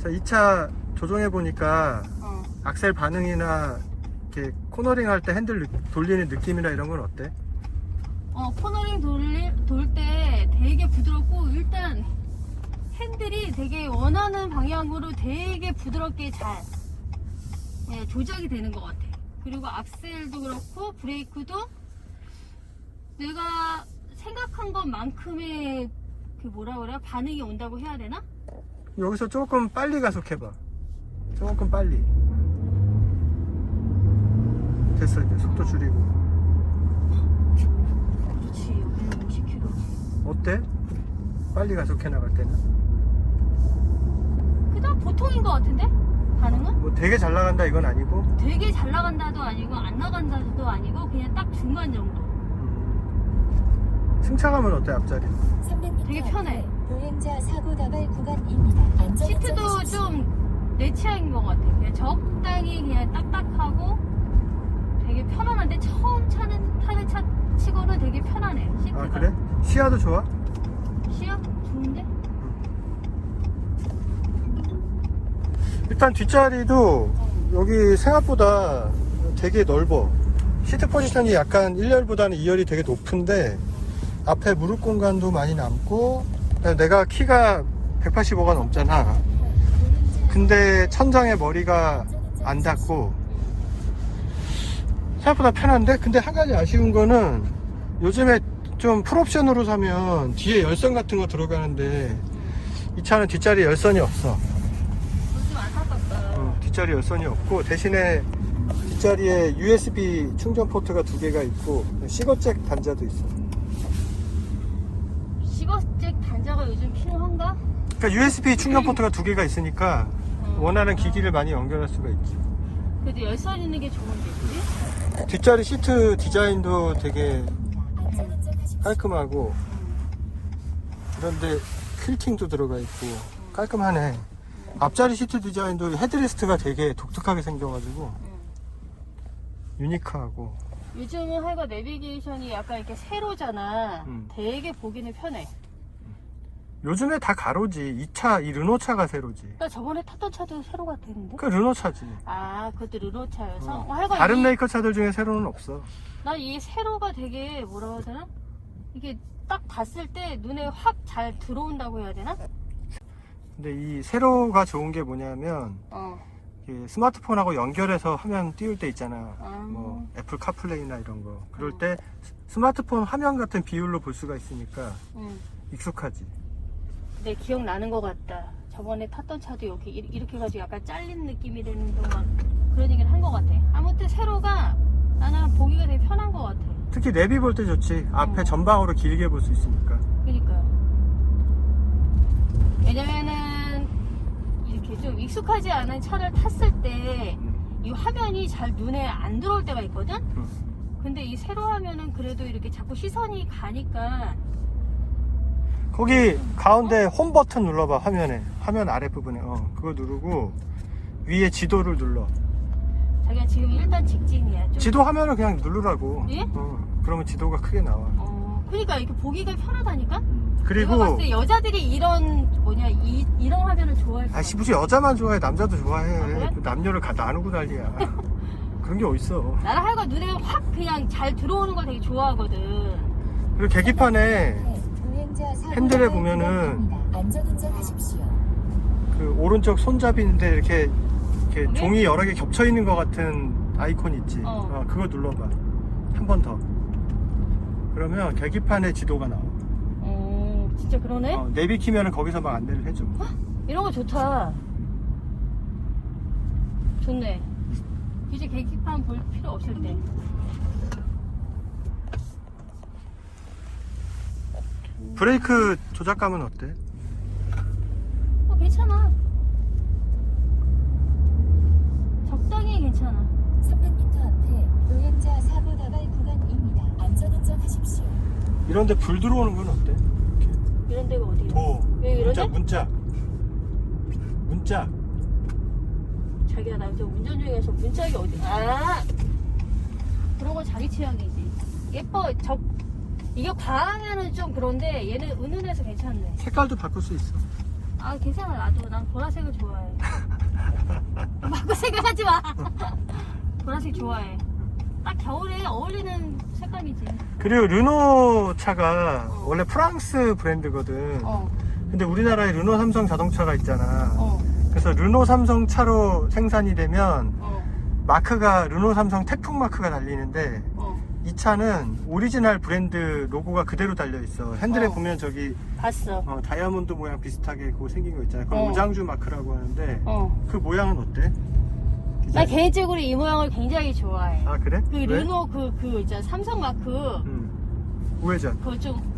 자, 2차 조종해 보니까 어. 악셀 반응이나 이렇게 코너링 할 때 핸들 돌리는 느낌이나 이런 건 어때? 코너링 돌 때 되게 부드럽고, 일단 핸들이 되게 원하는 방향으로 되게 부드럽게 잘 조작이 되는 것 같아. 그리고 악셀도 그렇고 브레이크도 내가 생각한 것만큼의 그 뭐라 그래, 반응이 온다고 해야 되나? 여기서 조금 빨리 가속해봐. 조금 빨리. 됐어, 이제 속도 줄이고. 그렇지, 여기는 50km지. 어때? 빨리 가속해 나갈 때는? 그냥 보통인 것 같은데? 반응은? 뭐 되게 잘 나간다 이건 아니고. 되게 잘 나간다도 아니고 안 나간다도 아니고 그냥 딱 중간 정도. 승차감은 어때, 앞자리? 300m 되게 편해. 보행자 사고 다발 구간입니다. 시트도 좀 내 취향인 것 같아. 그냥 적당히 그냥 딱딱하고 되게 편안한데 처음 타는 차 치고는 되게 편하네. 시트가. 아, 그래? 시야도 좋아? 시야 좋은데? 일단 뒷자리도 여기 생각보다 되게 넓어. 시트 포지션이 약간 1열보다는 2열이 되게 높은데 앞에 무릎 공간도 많이 남고, 내가 키가 185가 넘잖아. 근데 천장에 머리가 안 닿고 생각보다 편한데, 근데 한 가지 아쉬운 거는 요즘에 좀 풀옵션으로 사면 뒤에 열선 같은 거 들어가는데 이 차는 뒷자리 열선이 없어. 좀 안타깝다. 뒷자리 열선이 없고 대신에 뒷자리에 USB 충전 포트가 2개가 있고 시거잭 단자도 있어. 시거잭 단자가 요즘 필요한가? 그러니까 USB 충전 포트가 2개가 있으니까 원하는 기기를 많이 연결할 수가 있지. 그래도 열선 있는 게 좋은데, 그지? 뒷자리 시트 디자인도 되게 깔끔하고, 그런데 퀼팅도 들어가 있고 깔끔하네. 앞자리 시트 디자인도 헤드레스트가 되게 독특하게 생겨가지고 유니크하고. 요즘은 하여간 내비게이션이 약간 이렇게 세로잖아. 음. 되게 보기는 편해. 요즘에 다 가로지. 이 르노차가 세로지. 나 저번에 탔던 차도 세로 같았는데? 그 르노차지. 아, 그것도 르노차여서? 어. 하여간 다른 메이커 차들 중에 세로는 없어. 난이 세로가 되게 뭐라고 해야 되나? 이게 딱 봤을 때 눈에 확 잘 들어온다고 해야 되나? 근데 이 세로가 좋은 게 뭐냐면 이게 스마트폰하고 연결해서 화면 띄울 때 있잖아. 뭐 애플 카플레이나 이런 거. 그럴 때 스마트폰 화면 같은 비율로 볼 수가 있으니까 익숙하지. 내 기억나는 것 같다. 저번에 탔던 차도 여기 이렇게 해가지고 약간 잘린 느낌이 되는 막 그런 얘기를 한 것 같아. 아무튼 세로가 나는 보기가 되게 편한 것 같아. 특히 내비 볼 때 좋지. 앞에 전방으로 길게 볼 수 있으니까. 그러니까. 왜냐면은 이렇게 좀 익숙하지 않은 차를 탔을 때 이 화면이 잘 눈에 안 들어올 때가 있거든? 근데 이 세로 화면은 그래도 이렇게 자꾸 시선이 가니까. 거기 가운데 홈 버튼 눌러봐. 화면 아랫부분에 그거 누르고 위에 지도를 눌러. 자기가 지금 일단 직진이야. 좀. 지도 화면을 그냥 누르라고. 예? 그러면 지도가 크게 나와. 그러니까 이렇게 보기가 편하다니까? 그리고 내가 봤을 때 여자들이 이런 화면을 좋아할 것 같아. 무슨 여자만 좋아해. 남자도 좋아해. 아, 그래? 남녀를 나누고 난리야. 그런 게 어딨어. 나는 하여간 눈에 확 그냥 잘 들어오는 걸 되게 좋아하거든. 그리고 계기판에 핸들에 보면은 안전운전하십시오. 그 오른쪽 손잡이인데 이렇게 거기? 종이 여러 개 겹쳐 있는 것 같은 아이콘 있지. 그거 눌러봐. 한 번 더. 그러면 계기판에 지도가 나와. 진짜 그러네? 내비 키면은 거기서 막 안내를 해줘. 이런 거 좋다. 좋네. 이제 계기판 볼 필요 없을 때. 브레이크 조작감은 어때? 괜찮아. 적당히 괜찮아. 300m 앞에 보행자 사고 다발 구간입니다. 안전운전하십시오. 이런데 불 들어오는 건 어때? 이런 데가 어디야? 도. 왜 이러지? 문자. 자기가 나 저 운전 중에서 문짝이 어디? 그런 건 자기 취향이지. 예뻐. 이게 과하면은 좀 그런데 얘는 은은해서 괜찮네. 색깔도 바꿀 수 있어. 아 괜찮아 나도 난 보라색을 좋아해. 마크 생각하지 마. 보라색 좋아해. 딱 겨울에 어울리는 색감이지. 그리고 르노 차가 어. 원래 프랑스 브랜드거든. 어. 근데 우리나라에 르노 삼성 자동차가 있잖아. 어. 그래서 르노 삼성 차로 생산이 되면 어. 마크가 르노 삼성 태풍 마크가 달리는데 어. 이 차는 오리지널 브랜드 로고가 그대로 달려 있어. 핸들에 어. 보면 저기 봤어. 다이아몬드 모양 비슷하게 그거 생긴 거 있잖아. 그걸 어. 오장주 마크라고 하는데 어. 그 모양은 어때? 나 개인적으로 이 모양을 굉장히 좋아해. 아 그래? 그 왜? 르노 그 있잖아 삼성 마크 우회전. 그거 좀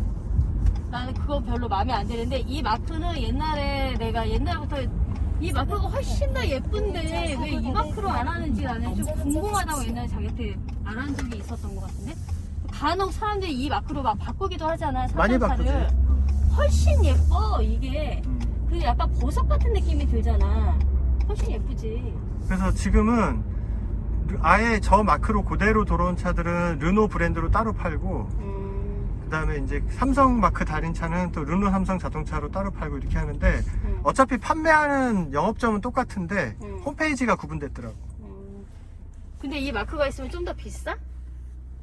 나는 그거 별로 마음에 안 드는데 이 마크는 옛날에 내가 옛날부터 이 마크가 훨씬 더 예쁜데 왜 이 마크로 안 하는지 나는 좀 궁금하다고 옛날에 자기한테 말한 적이 있었던 것 같은데 간혹 사람들이 이 마크로 막 바꾸기도 하잖아 많이 바꾸지. 자동차를 훨씬 예뻐 이게 음. 그 약간 보석 같은 느낌이 들잖아 훨씬 예쁘지. 그래서 지금은 아예 저 마크로 그대로 들어온 차들은 르노 브랜드로 따로 팔고 그 다음에 이제 삼성 마크 달인 차는 또 르노 삼성 자동차로 따로 팔고 이렇게 하는데 어차피 판매하는 영업점은 똑같은데 홈페이지가 구분됐더라고. 근데 이 마크가 있으면 좀 더 비싸?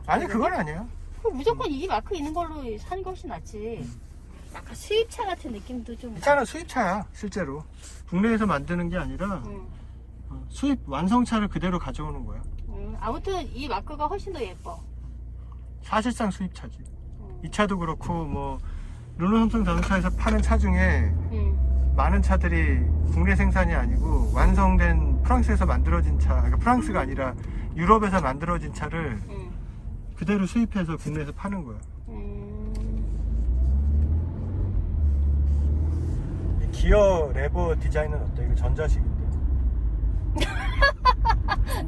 아니 그건 아니야. 그럼 무조건 이 마크 있는 걸로 사는 게 훨씬 낫지. 약간 수입차 같은 느낌도 좀. 이 차는 수입차야 실제로. 국내에서 만드는 게 아니라 수입 완성차를 그대로 가져오는 거야. 아무튼 이 마크가 훨씬 더 예뻐. 사실상 수입차지. 이 차도 그렇고 뭐 르노 삼성 자동차에서 파는 차 중에 많은 차들이 국내 생산이 아니고 완성된 프랑스에서 만들어진 차, 그러니까 프랑스가 아니라 유럽에서 만들어진 차를 그대로 수입해서 국내에서 파는 거야. 이 기어 레버 디자인은 어때? 이거 전자식인데.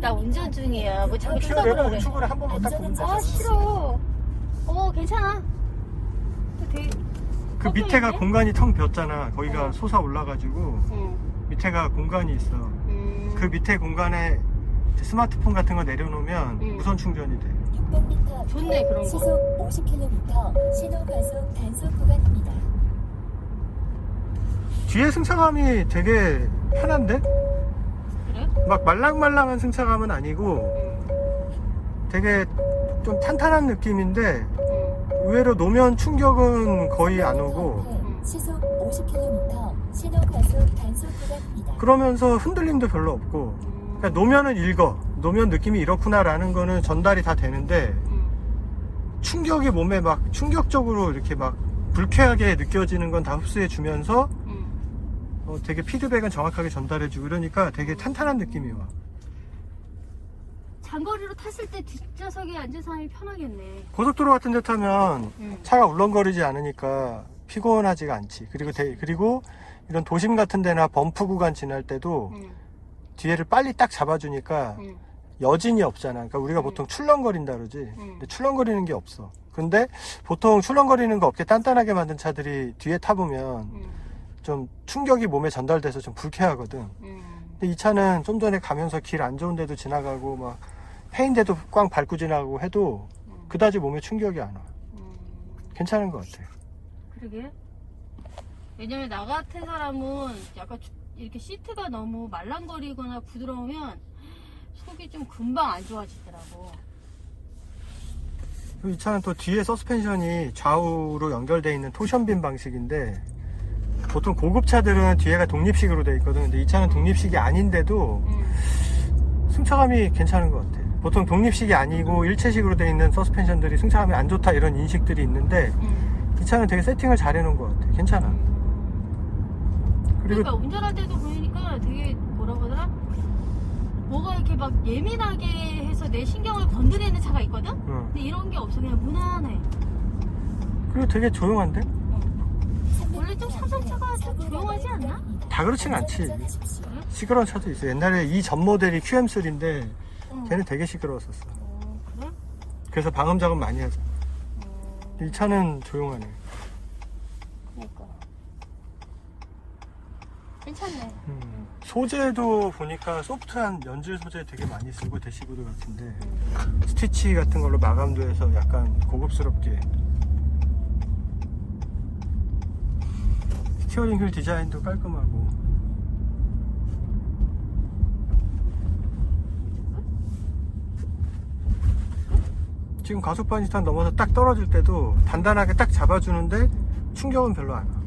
나 운전 중이야. 뭐 자꾸 기어 레버 쳐다보라 그래. 우측으로 한 번만 딱 보면 아 되잖아. 싫어. 괜찮아. 되게 그 밑에가 꺾여있네? 공간이 텅 비었잖아. 거기가 어. 솟아 올라가지고 밑에가 공간이 있어. 그 밑에 공간에 이제 스마트폰 같은 거 내려놓으면 무선 충전이 돼. 600m 좋네, 그런 거. 시속 50km 신호 과속 단속 구간입니다. 뒤에 승차감이 되게 편한데? 그래? 막 말랑말랑한 승차감은 아니고 되게 좀 탄탄한 느낌인데 의외로 노면 충격은 거의 안 오고 시속 50km 신호 과속 단속 구간입니다. 그러면서 흔들림도 별로 없고 그러니까 노면은 읽어. 노면 느낌이 이렇구나 라는 거는 전달이 다 되는데 충격이 몸에 막 충격적으로 이렇게 막 불쾌하게 느껴지는 건 다 흡수해 주면서 되게 피드백은 정확하게 전달해 주고 그러니까 되게 탄탄한 느낌이 와. 장거리로 탔을 때 뒷좌석에 앉은 사람이 편하겠네. 고속도로 같은 데 타면 차가 울렁거리지 않으니까 피곤하지가 않지. 그리고 이런 도심 같은 데나 범프 구간 지날 때도 뒤에를 빨리 딱 잡아주니까 여진이 없잖아. 그러니까 우리가 보통 출렁거린다 그러지. 근데 출렁거리는 게 없어. 근데 보통 출렁거리는 거 없게 단단하게 만든 차들이 뒤에 타보면 좀 충격이 몸에 전달돼서 좀 불쾌하거든. 근데 이 차는 좀 전에 가면서 길 안 좋은 데도 지나가고 막 패인데도 꽝 밟고 지나가고 해도 그다지 몸에 충격이 안 와. 괜찮은 것 같아. 그러게. 왜냐면 나 같은 사람은 약간 이렇게 시트가 너무 말랑거리거나 부드러우면 속이 좀 금방 안 좋아지더라고. 이 차는 또 뒤에 서스펜션이 좌우로 연결되어 있는 토션빔 방식인데 보통 고급차들은 뒤에가 독립식으로 되어 있거든. 근데 이 차는 독립식이 아닌데도 승차감이 괜찮은 것 같아. 보통 독립식이 아니고 일체식으로 되어 있는 서스펜션들이 승차감이 안 좋다 이런 인식들이 있는데 이 차는 되게 세팅을 잘 해놓은 것 같아. 괜찮아. 그리고 그러니까 운전할 때도 보니까 되게 뭐라 그러더라? 뭐가 이렇게 막 예민하게 해서 내 신경을 건드리는 차가 있거든? 근데 이런 게 없어. 그냥 무난해. 그리고 되게 조용한데? 원래 좀 삼성차가 좀 조용하지 않나? 다 그렇진 않지. 시끄러운 차도 있어. 옛날에 이 전 모델이 QM3인데 걔는 되게 시끄러웠었어. 그래? 그래서 방음 작업 많이 하죠. 이 차는 조용하네. 그러니까. 괜찮네. 소재도 보니까 소프트한 연질 소재 되게 많이 쓰고 대시보드 같은데 스티치 같은 걸로 마감도 해서 약간 고급스럽게 스티어링 휠 디자인도 깔끔하고. 지금 가속방 지탄 넘어서 딱 떨어질 때도 단단하게 딱 잡아주는데 충격은 별로 안 와.